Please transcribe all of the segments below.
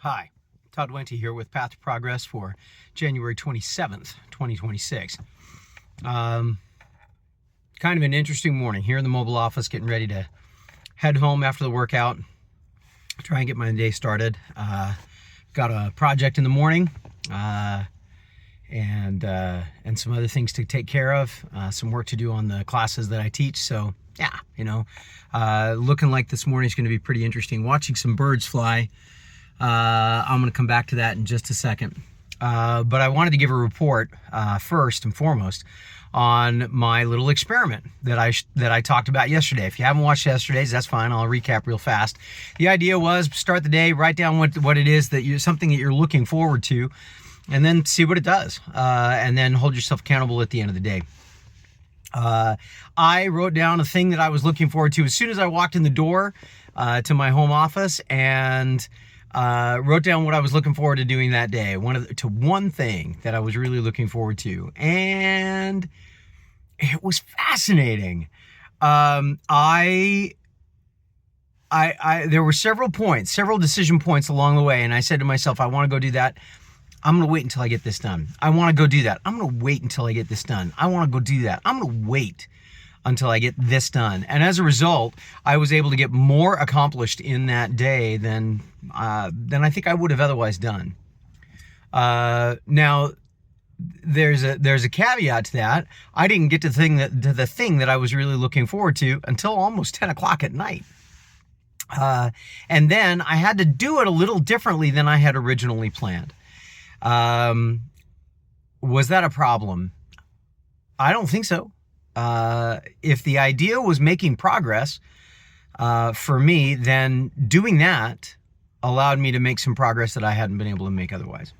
Hi, Todd Wente here with Path to Progress for January 27th, 2026. Kind of an interesting morning here in the mobile office, getting ready to head home after the workout, try and get my day started. Got a project in the morning and some other things to take care of, some work to do on the classes that I teach. So yeah, looking like this morning is going to be pretty interesting. Watching some birds fly. I'm going to come back to that in just a second. But I wanted to give a report first and foremost on my little experiment that I talked about yesterday. If you haven't watched yesterday's, that's fine. I'll recap real fast. The idea was start the day, write down what it is something that you're looking forward to, and then see what it does, and then hold yourself accountable at the end of the day. I wrote down a thing that I was looking forward to as soon as I walked in the door to my home office, and wrote down what I was looking forward to doing that day. One thing that I was really looking forward to, and it was fascinating. There were several decision points along the way, and I said to myself, I want to go do that. I'm going to wait until I get this done. I want to go do that. I'm going to wait until I get this done. I want to go do that. I'm going to wait until I get this done. And as a result, I was able to get more accomplished in that day than I think I would have otherwise done. Now, there's a caveat to that. I didn't get to the thing that I was really looking forward to until almost 10 o'clock at night. And then I had to do it a little differently than I had originally planned. Was that a problem? I don't think so. If the idea was making progress for me, then doing that allowed me to make some progress that I hadn't been able to make otherwise.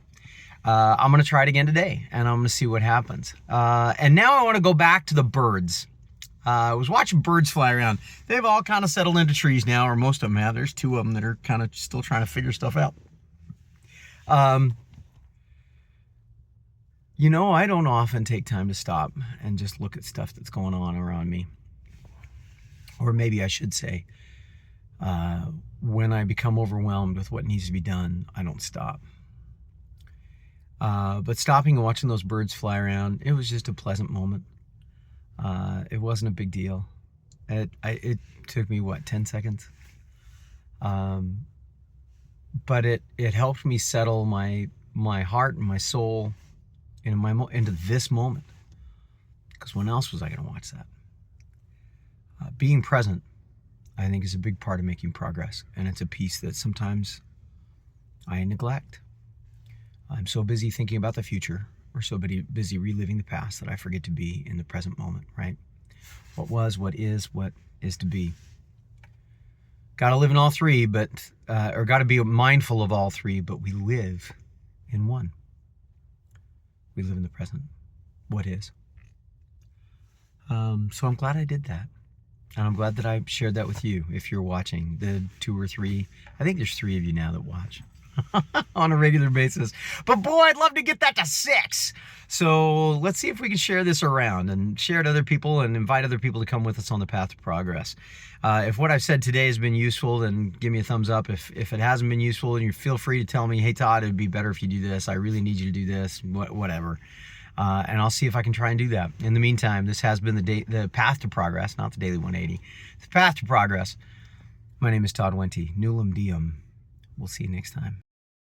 I'm going to try it again today, and I'm going to see what happens. And now I want to go back to the birds. I was watching birds fly around. They've all kind of settled into trees now, or most of them have. There's two of them that are kind of still trying to figure stuff out. I don't often take time to stop and just look at stuff that's going on around me. Or maybe I should say, when I become overwhelmed with what needs to be done, I don't stop. But stopping and watching those birds fly around, it was just a pleasant moment. It wasn't a big deal. It took me, 10 seconds? But it helped me settle my heart and my soul into this moment, because when else was I going to watch that? Being present, I think, is a big part of making progress, and it's a piece that sometimes I neglect. I'm so busy thinking about the future, or so busy reliving the past, that I forget to be in the present moment, right? What was, what is to be. Got to live in all three, or got to be mindful of all three, but we live in one. We live in the present, what is. So I'm glad I did that. And I'm glad that I shared that with you. If you're watching, the 2 or 3, I think there's 3 of you now that watch on a regular basis. But boy, I'd love to get that to 6. So let's see if we can share this around and share it to other people and invite other people to come with us on the path to progress. If what I've said today has been useful, then give me a thumbs up. If it hasn't been useful, and you feel free to tell me, hey Todd, it'd be better if you do this. I really need you to do this, whatever. And I'll see if I can try and do that. In the meantime, this has been the path to progress, not the Daily 180. The path to progress. My name is Todd Wente. Nulum Diem. We'll see you next time.